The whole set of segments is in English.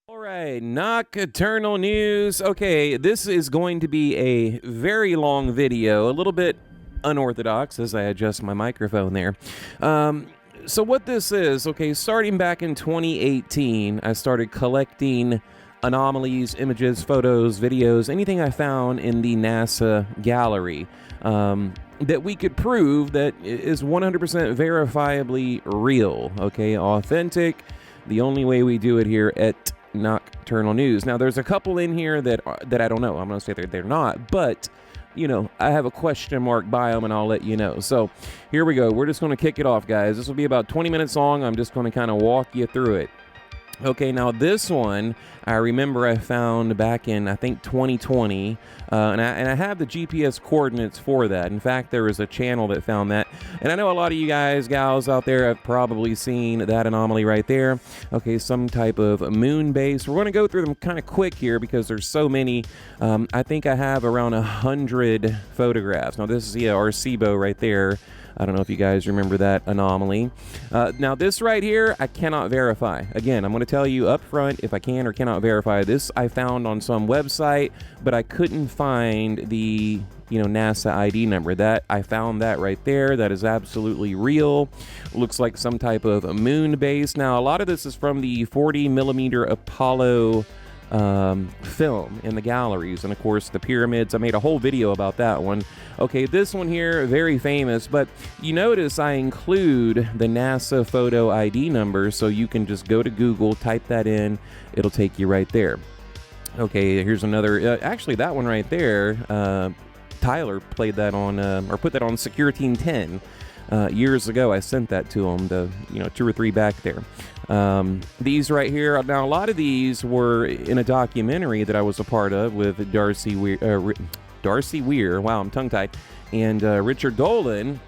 All right, Nocturnal news. Okay, this is going to be a very long video, a little bit unorthodox as I adjust my microphone there. So what this is, okay, starting back in 2018, I started collecting anomalies, images, photos, videos, anything I found in the NASA gallery that we could prove that is 100% verifiably real, okay, authentic. The only way we do it here at Nocturnal News. Now, there's a couple in here that I don't know. I'm going to say they're not, but you know, I have a question mark by them, and I'll let you know. So here we go. We're just going to kick it off, guys. This will be about 20 minutes long. I'm just going to kind of walk you through it. Okay, now this one, I remember I found back in, I think, 2020, and I have the GPS coordinates for that. In fact, there was a channel that found that, and I know a lot of you guys, gals out there have probably seen that anomaly right there. Okay, some type of moon base. We're going to go through them kind of quick here because there's so many. I think I have around 100 photographs. Now, this is the Arecibo right there. I don't know if you guys remember that anomaly. Now, this right here, I cannot verify. Again, I'm going to tell you up front if I can or cannot verify. This I found on some website, but I couldn't find the NASA ID number. That I found that right there. That is absolutely real. Looks like some type of moon base. Now, a lot of this is from the 40mm Apollo film in the galleries, and of course the pyramids. I made a whole video about that one. Okay, this one here, very famous, but you notice I include the NASA photo ID number, so you can just go to Google, type that in, it'll take you right there. Okay, here's another, actually that one right there, Tyler played that on, or put that on Secure Team 10 years ago. I sent that to him, 2 or 3 back there. These right here, now a lot of these were in a documentary that I was a part of with Darcy Weir, wow, I'm tongue-tied, and Richard Dolan,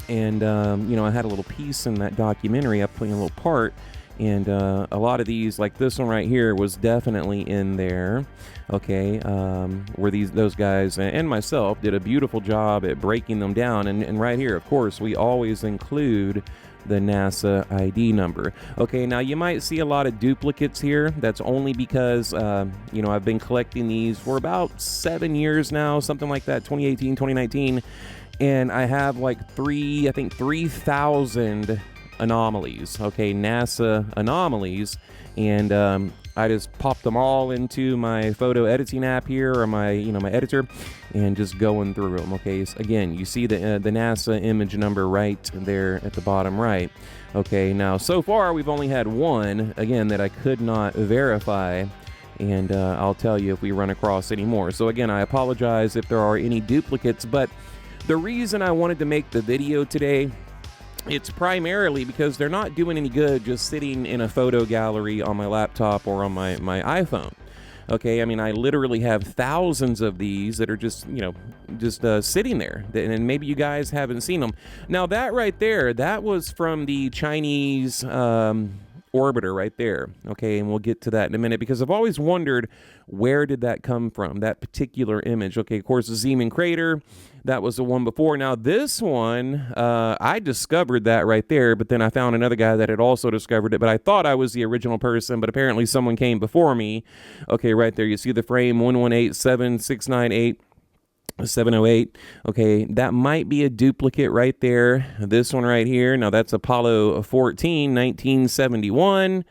and I had a little piece in that documentary. I played a little part, and a lot of these, like this one right here, was definitely in there. Okay, where those guys and myself did a beautiful job at breaking them down, and right here, of course, we always include the NASA ID number. Okay, now you might see a lot of duplicates here. That's only because, I've been collecting these for about 7 years now, something like that, 2018, 2019, and I have like 3,000 anomalies, okay, NASA anomalies, and I just popped them all into my photo editing app here, or my editor, and just going through them. Okay, so again, you see the NASA image number right there at the bottom right. Okay, now so far we've only had one, again, that I could not verify, and I'll tell you if we run across any more. So again, I apologize if there are any duplicates, but the reason I wanted to make the video today, it's primarily because they're not doing any good just sitting in a photo gallery on my laptop or on my iPhone. Okay, I mean, I literally have thousands of these that are just sitting there, and maybe you guys haven't seen them. Now, that right there, that was from the Chinese orbiter right there. Okay, and we'll get to that in a minute, because I've always wondered, where did that come from, that particular image? Okay, of course, the Zeeman crater, that was the one before. Now, this one, I discovered that right there, but then I found another guy that had also discovered it, but I thought I was the original person, but apparently someone came before me. Okay, right there, you see the frame 1187698. 708. Okay, that might be a duplicate right there. This one right here, now that's Apollo 14, 1971.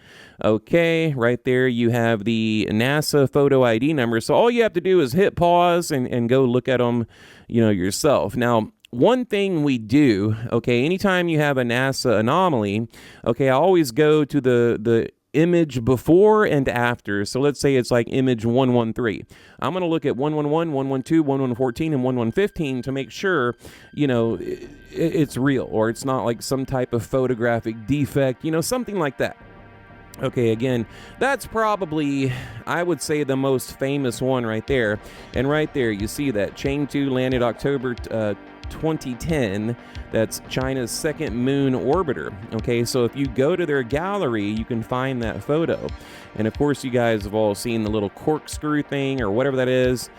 Okay, right there you have the NASA photo ID number. So all you have to do is hit pause and go look at them, yourself. Now, one thing we do, okay, anytime you have a NASA anomaly, okay, I always go to the image before and after. So let's say it's like image 113. I'm going to look at 111, 112, 1114, and 1115 to make sure, it's real, or it's not like some type of photographic defect, something like that. Okay, again, that's probably, I would say, the most famous one right there. And right there, you see that Chain 2 landed October 2010. That's China's second moon orbiter. Okay, so if you go to their gallery, you can find that photo. And of course, you guys have all seen the little corkscrew thing or whatever that is.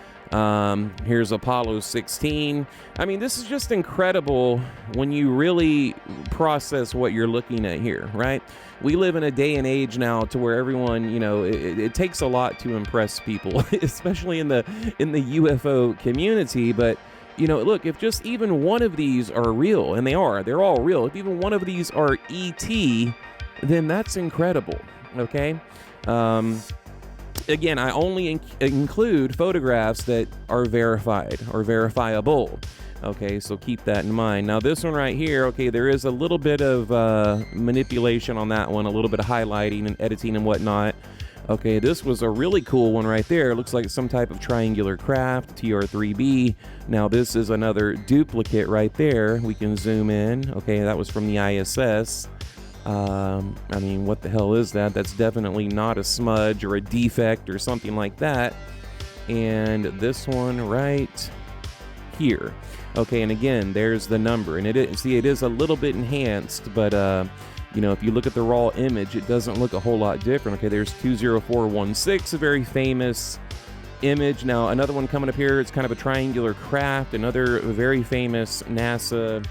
Here's Apollo 16. I mean, this is just incredible when you really process what you're looking at here, right? We live in a day and age now to where everyone, you know, it takes a lot to impress people, especially in the UFO community. But you know, look, if just even one of these are real, and they're all real. If even one of these are ET, then that's incredible. Okay. Again, I only include photographs that are verified or verifiable. Okay, so keep that in mind. Now, this one right here, okay, there is a little bit of manipulation on that one, a little bit of highlighting and editing and whatnot. Okay, this was a really cool one right there. It looks like some type of triangular craft, TR-3B. Now, this is another duplicate right there. We can zoom in. Okay, that was from the ISS. I mean, what the hell is that? That's definitely not a smudge or a defect or something like that. And this one right here. Okay, and again, there's the number. And it is a little bit enhanced, but you know, if you look at the raw image, it doesn't look a whole lot different. Okay, there's 20416, a very famous image. Now, another one coming up here, it's kind of a triangular craft, another very famous NASA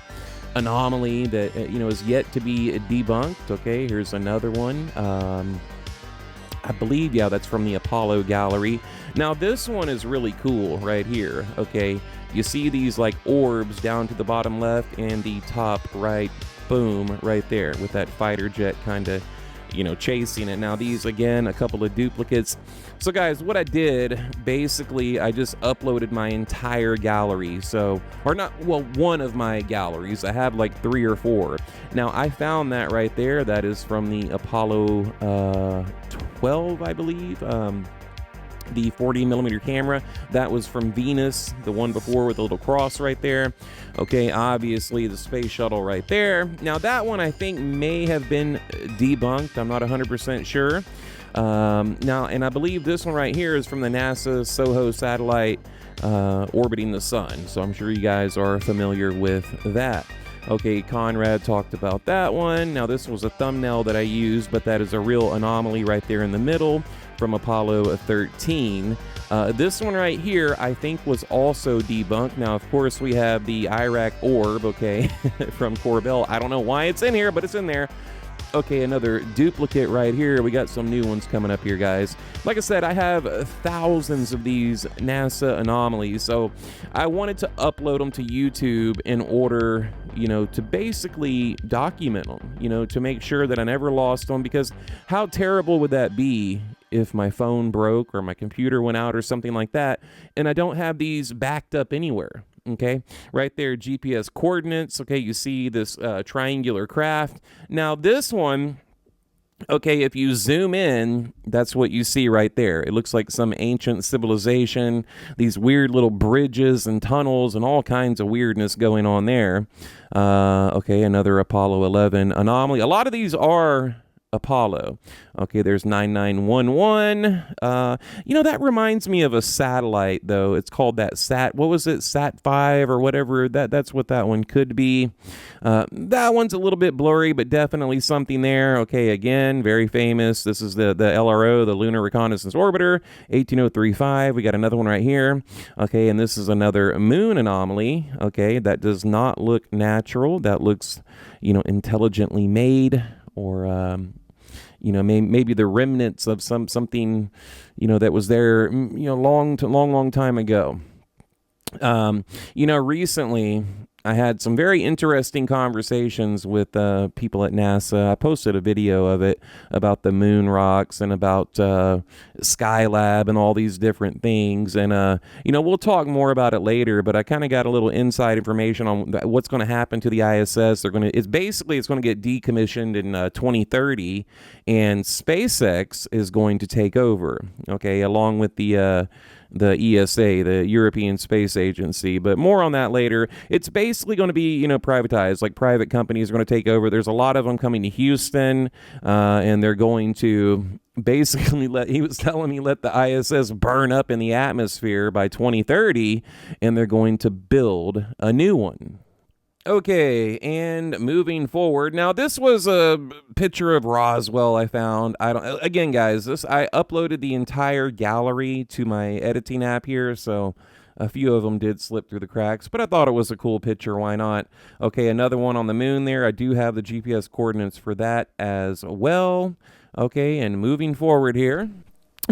anomaly that, you know, is yet to be debunked. Okay, here's another one. I believe, yeah, that's from the Apollo gallery. Now, this one is really cool right here. Okay, you see these like orbs down to the bottom left and the top right. Boom, right there with that fighter jet kind of, you know, chasing it. Now, these, again, a couple of duplicates. So, guys, what I did, basically, I just uploaded my entire gallery. So, or not, well, one of my galleries. I have like 3 or 4. Now, I found that right there. That is from the Apollo 12, I believe. The 40mm camera. That was from Venus, the one before with the little cross right there. Okay, obviously the space shuttle right there. Now, that one I think may have been debunked. I'm not 100% sure. Now, and I believe this one right here is from the NASA SOHO satellite orbiting the sun. So I'm sure you guys are familiar with that. Okay, Conrad talked about that one. Now, this was a thumbnail that I used, but that is a real anomaly right there in the middle from Apollo 13. This one right here, I think, was also debunked. Now, of course, we have the Iraq orb, okay, from Corbell. I don't know why it's in here, but it's in there. Okay, another duplicate right here. We got some new ones coming up here, guys. Like I said, I have thousands of these NASA anomalies, so I wanted to upload them to YouTube in order, you know, to basically document them, you know, to make sure that I never lost them, because how terrible would that be if my phone broke or my computer went out or something like that, and I don't have these backed up anywhere. Okay, right there, GPS coordinates. Okay, you see this triangular craft. Now, this one, okay, if you zoom in, that's what you see right there. It looks like some ancient civilization, these weird little bridges and tunnels and all kinds of weirdness going on there. Okay, another Apollo 11 anomaly. A lot of these are Apollo. Okay, there's 9911. You know, that reminds me of a satellite, though. It's called that what was it? Sat 5 or whatever. That's what that one could be. That one's a little bit blurry, but definitely something there. Okay, again, very famous. This is the LRO, the Lunar Reconnaissance Orbiter, 18035. We got another one right here. Okay, and this is another moon anomaly. Okay, that does not look natural. That looks, you know, intelligently made, or you know, maybe the remnants of something, you know, that was there, you know, long time ago. You know, recently I had some very interesting conversations with people at NASA. I posted a video of it about the moon rocks and about Skylab and all these different things. And, you know, we'll talk more about it later, but I kind of got a little inside information on what's going to happen to the ISS. It's going to get decommissioned in 2030, and SpaceX is going to take over, okay, along with the the ESA, the European Space Agency, but more on that later. It's basically going to be, privatized, like private companies are going to take over. There's a lot of them coming to Houston, and they're going to basically he was telling me, let the ISS burn up in the atmosphere by 2030, and they're going to build a new one. Okay, and moving forward. Now, this was a picture of Roswell I found. Again, guys, I uploaded the entire gallery to my editing app here, so a few of them did slip through the cracks, but I thought it was a cool picture. Why not? Okay, another one on the moon there. I do have the GPS coordinates for that as well. Okay, and moving forward here.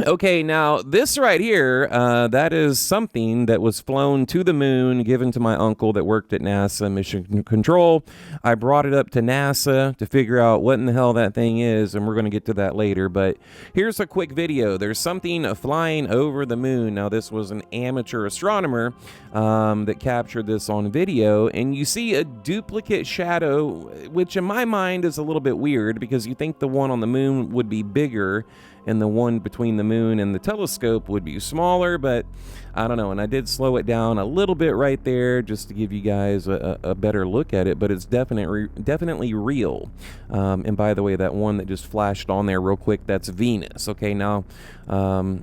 Okay, now this right here, that is something that was flown to the moon, given to my uncle that worked at NASA Mission Control. I brought it up to NASA to figure out what in the hell that thing is, and we're going to get to that later. But here's a quick video. There's something flying over the moon. Now, this was an amateur astronomer that captured this on video, and you see a duplicate shadow, which in my mind is a little bit weird because you think the one on the moon would be bigger and the one between the moon and the telescope would be smaller, but I don't know. And I did slow it down a little bit right there just to give you guys a better look at it, but it's definitely real. And by the way, that one that just flashed on there real quick, that's Venus. Okay, now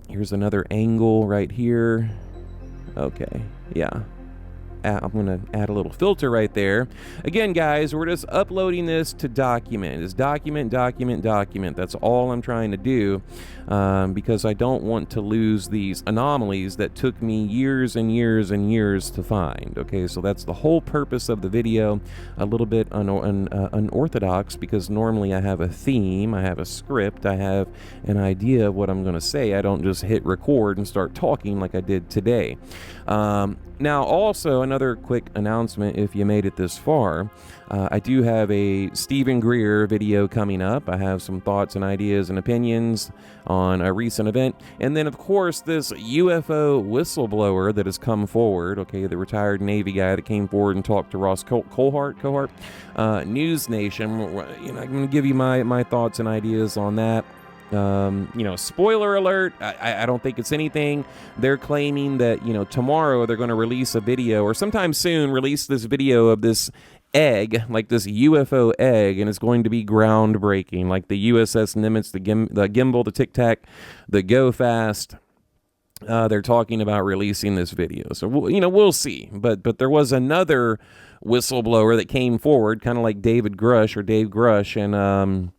here's another angle right here. Okay, yeah. I'm going to add a little filter right there. Again, guys, we're just uploading this to document. It's document. That's all I'm trying to do because I don't want to lose these anomalies that took me years and years and years to find. Okay, so that's the whole purpose of the video. A little bit unorthodox because normally I have a theme, I have a script, I have an idea of what I'm going to say. I don't just hit record and start talking like I did today. Now, also, another quick announcement if you made it this far. I do have a Stephen Greer video coming up. I have some thoughts and ideas and opinions on a recent event. And then, of course, this UFO whistleblower that has come forward, okay, the retired Navy guy that came forward and talked to Ross Cohart, News Nation. I'm going to give you my thoughts and ideas on that. Spoiler alert, I don't think it's anything. They're claiming that, tomorrow they're going to release a video or sometime soon release this video of this egg, like this UFO egg, and it's going to be groundbreaking, like the USS Nimitz, the Gimbal, the Tic Tac, the Go Fast. They're talking about releasing this video. So, we'll see. But there was another whistleblower that came forward, kind of like Dave Grush, and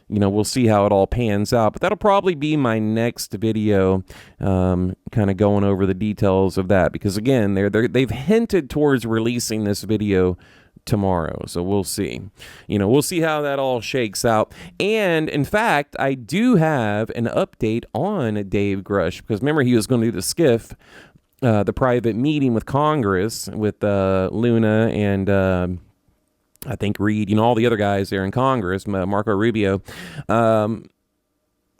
we'll see how it all pans out. But that'll probably be my next video, kind of going over the details of that. Because, again, they've hinted towards releasing this video tomorrow. So we'll see. We'll see how that all shakes out. And, in fact, I do have an update on Dave Grush. Because, remember, he was going to do the SCIF, the private meeting with Congress, with Luna and I think Reed, all the other guys there in Congress, Marco Rubio.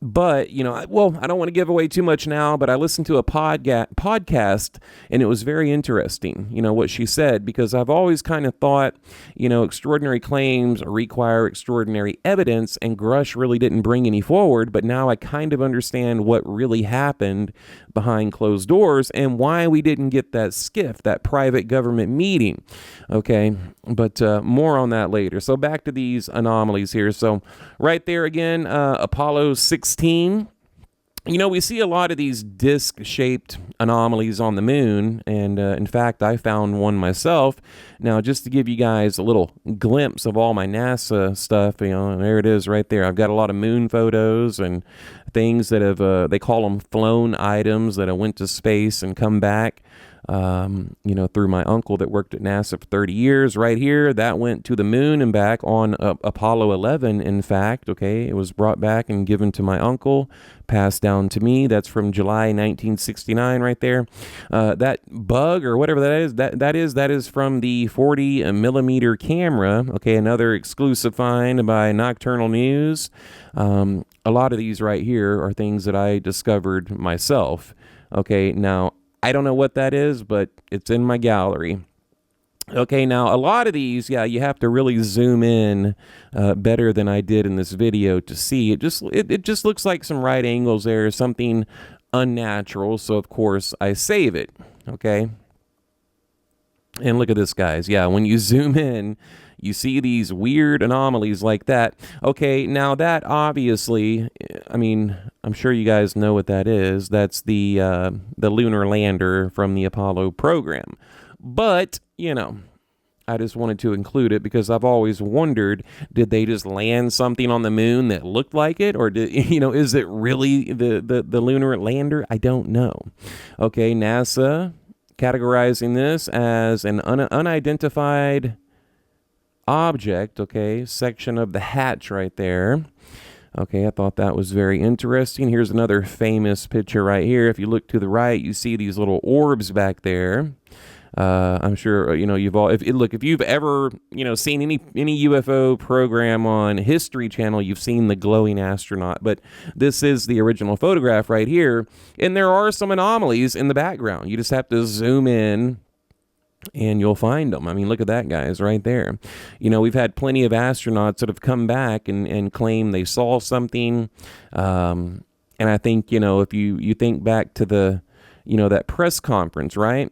But, I don't want to give away too much now, but I listened to a podcast, and it was very interesting, what she said, because I've always kind of thought, extraordinary claims require extraordinary evidence, and Grush really didn't bring any forward, but now I kind of understand what really happened behind closed doors and why we didn't get that SCIF, that private government meeting. Okay, but more on that later. So back to these anomalies here. So right there again, Apollo 16. We see a lot of these disc-shaped anomalies on the moon, and in fact, I found one myself. Now, just to give you guys a little glimpse of all my NASA stuff, there it is right there. I've got a lot of moon photos and things that have, they call them flown items that have went to space and come back. Through my uncle that worked at NASA for 30 years. Right here, that went to the moon and back on Apollo 11, in fact. Okay, it was brought back and given to my uncle, passed down to me. That's from July 1969 right there. That bug or whatever that is from the 40 millimeter camera. Okay, another exclusive find by Nocturnal News. A lot of these right here are things that I discovered myself. Okay, now I don't know what that is, but it's in my gallery. Okay, now a lot of these, you have to really zoom in better than I did in this video to see. It just looks like some right angles there, something unnatural, so of course I save it, okay? And look at this, guys. Yeah, when you zoom in, you see these weird anomalies like that. Okay, now that obviously, I mean, I'm sure you guys know what that is. That's the lunar lander from the Apollo program. But, you know, I just wanted to include it because I've always wondered, did they just land something on the moon that looked like it? Or, did, you know, is it really the lunar lander? I don't know. Okay, NASA categorizing this as an unidentified object, okay, section of the hatch right there. Okay, I thought that was very interesting. Here's another famous picture right here. If you look to the right, you see these little orbs back there. I'm sure you know you've all. If you've ever seen any UFO program on History Channel, you've seen the glowing astronaut. But this is the original photograph right here, and there are some anomalies in the background. You just have to zoom in, and you'll find them. I mean, look at that, guys, right there. You know, we've had plenty of astronauts that have come back and claim they saw something. And I think if you think back to the that press conference, right?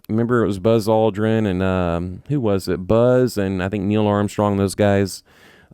Remember, it was Buzz Aldrin and who was it? Buzz and I think Neil Armstrong, those guys,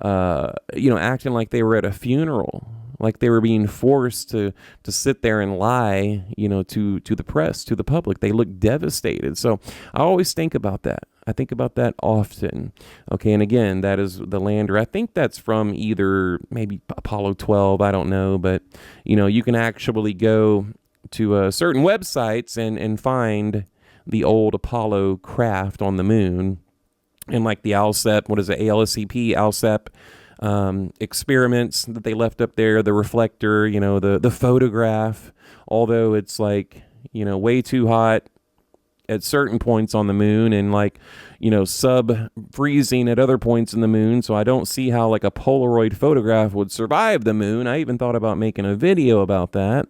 acting like they were at a funeral, like they were being forced to sit there and lie, to the press, to the public. They looked devastated. So I always think about that. I think about that often. Okay, and again, that is the lander. I think that's from either maybe Apollo 12, I don't know, but you can actually go to certain websites and find the old Apollo craft on the moon, and like the ALSEP, what is it, ALSCP, ALSEP experiments that they left up there, the reflector, the photograph, although it's like, way too hot at certain points on the moon and like, sub freezing at other points in the moon. So I don't see how like a Polaroid photograph would survive the moon. I even thought about making a video about that.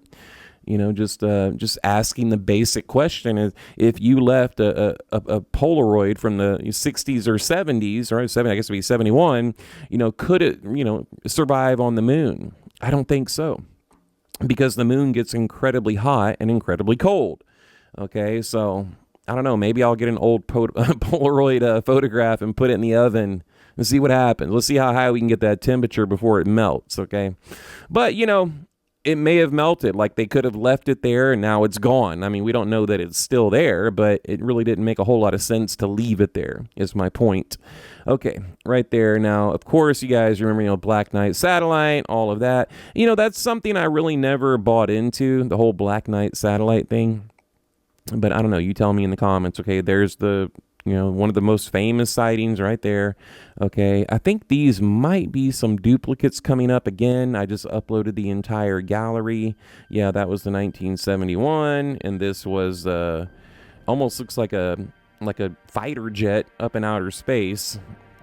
Just asking the basic question is, if you left a Polaroid from the 60s or 70s, or 70, I guess it would be 71, could it, survive on the moon? I don't think so, because the moon gets incredibly hot and incredibly cold. Okay, so I don't know. Maybe I'll get an old Polaroid photograph and put it in the oven and see what happens. Let's see how high we can get that temperature before it melts. Okay, but it may have melted, like they could have left it there and now it's gone. I mean, we don't know that it's still there, but it really didn't make a whole lot of sense to leave it there, is my point. Okay, right there. Now, of course, you guys remember, Black Knight satellite, all of that. That's something I really never bought into, the whole Black Knight satellite thing. But I don't know, you tell me in the comments. Okay, there's the one of the most famous sightings right there. Okay, I think these might be some duplicates coming up again. I just uploaded the entire gallery. Yeah, that was the 1971, and this was almost looks like a fighter jet up in outer space.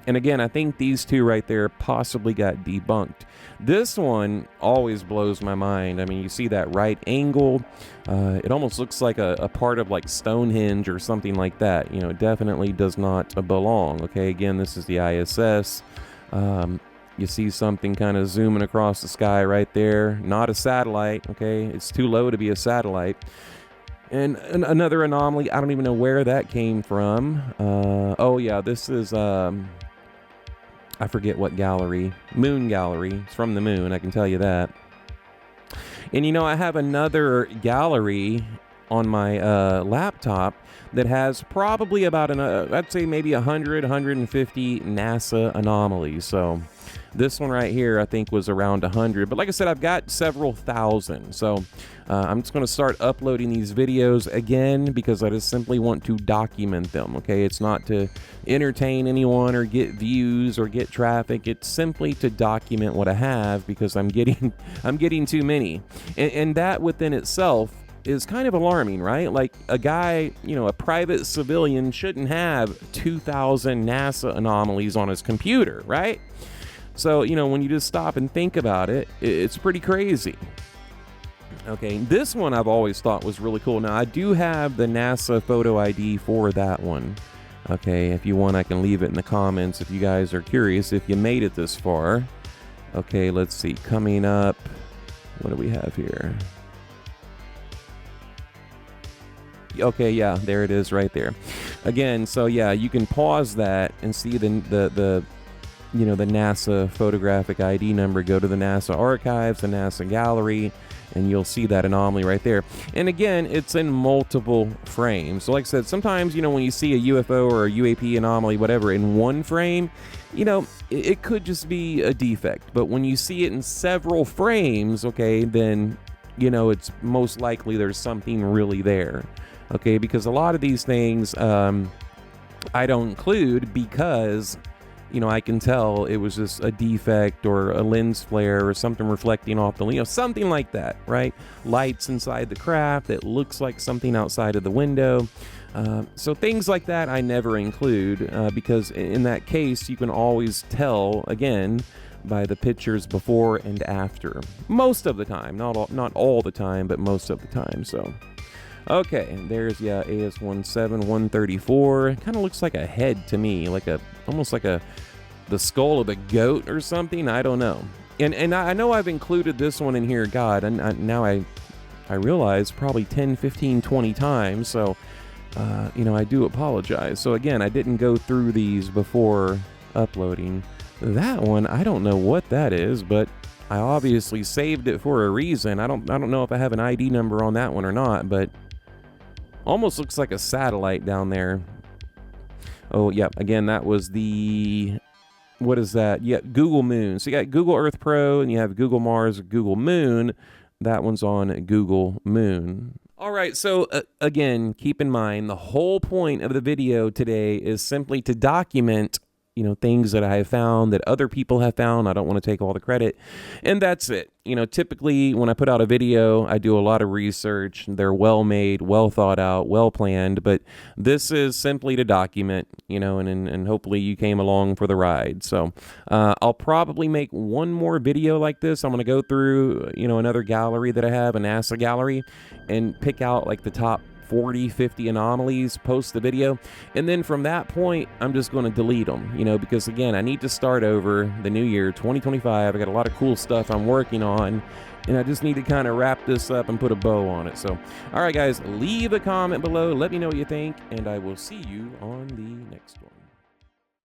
And again, I think these two right there possibly got debunked. This one always blows my mind. I mean, you see that right angle. It almost looks like a part of like Stonehenge or something like that. It definitely does not belong. Okay, again, this is the ISS. You see something kind of zooming across the sky right there. Not a satellite, okay? It's too low to be a satellite. And another anomaly, I don't even know where that came from. Oh yeah, this is... I forget what gallery. Moon Gallery. It's from the moon, I can tell you that. And I have another gallery on my laptop that has probably about I'd say maybe 100, 150 NASA anomalies. So this one right here, I think, was around 100. But like I said, I've got several thousand. So I'm just going to start uploading these videos again because I just simply want to document them. Okay, it's not to entertain anyone or get views or get traffic. It's simply to document what I have because I'm getting too many. And that within itself is kind of alarming, right? Like a guy, a private civilian shouldn't have 2,000 NASA anomalies on his computer, right? So, when you just stop and think about it, it's pretty crazy. Okay, this one I've always thought was really cool. Now, I do have the NASA photo ID for that one. Okay, if you want, I can leave it in the comments if you guys are curious, if you made it this far. Okay, let's see. Coming up, what do we have here? Okay, yeah, there it is right there. Again, so yeah, you can pause that and see the you know, the NASA photographic ID number. Go to the NASA archives, the NASA gallery, and you'll see that anomaly right there. And again, it's in multiple frames. So like I said, sometimes, you know, when you see a UFO or a UAP anomaly, whatever, in one frame, you know, it could just be a defect. But when you see it in several frames, okay, then, you know, it's most likely there's something really there. Okay, because a lot of these things I don't include because, you know, I can tell it was just a defect or a lens flare or something reflecting off the, you know, something like that, right? Lights inside the craft that looks like something outside of the window. So things like that I never include because in that case you can always tell, again, by the pictures before and after. Most of the time, not all the time, but most of the time. So okay, there's, yeah, AS17134. It kind of looks like a head to me, like almost like the skull of a goat or something. I don't know. And I know I've included this one in here, God, and now I realize probably 10, 15, 20 times. So, you know, I do apologize. So again, I didn't go through these before uploading. That one, I don't know what that is, but I obviously saved it for a reason. I don't know if I have an ID number on that one or not, but almost looks like a satellite down there. Oh, yeah. Again, that was the, what is that? Yeah, Google Moon. So you got Google Earth Pro, and you have Google Mars, Google Moon. That one's on Google Moon. All right, so again, keep in mind, the whole point of the video today is simply to document, you know, things that I have found, that other people have found. I don't want to take all the credit. And that's it. You know, typically when I put out a video, I do a lot of research. They're well made, well thought out, well planned. But this is simply to document, you know, and hopefully you came along for the ride. So I'll probably make one more video like this. I'm going to go through, you know, another gallery that I have, a NASA gallery, and pick out like the top 40, 50 anomalies, post the video, and then from that point, I'm just going to delete them, you know, because again, I need to start over the new year, 2025. I got a lot of cool stuff I'm working on, and I just need to kind of wrap this up and put a bow on it. So, all right, guys, leave a comment below. Let me know what you think, and I will see you on the next one.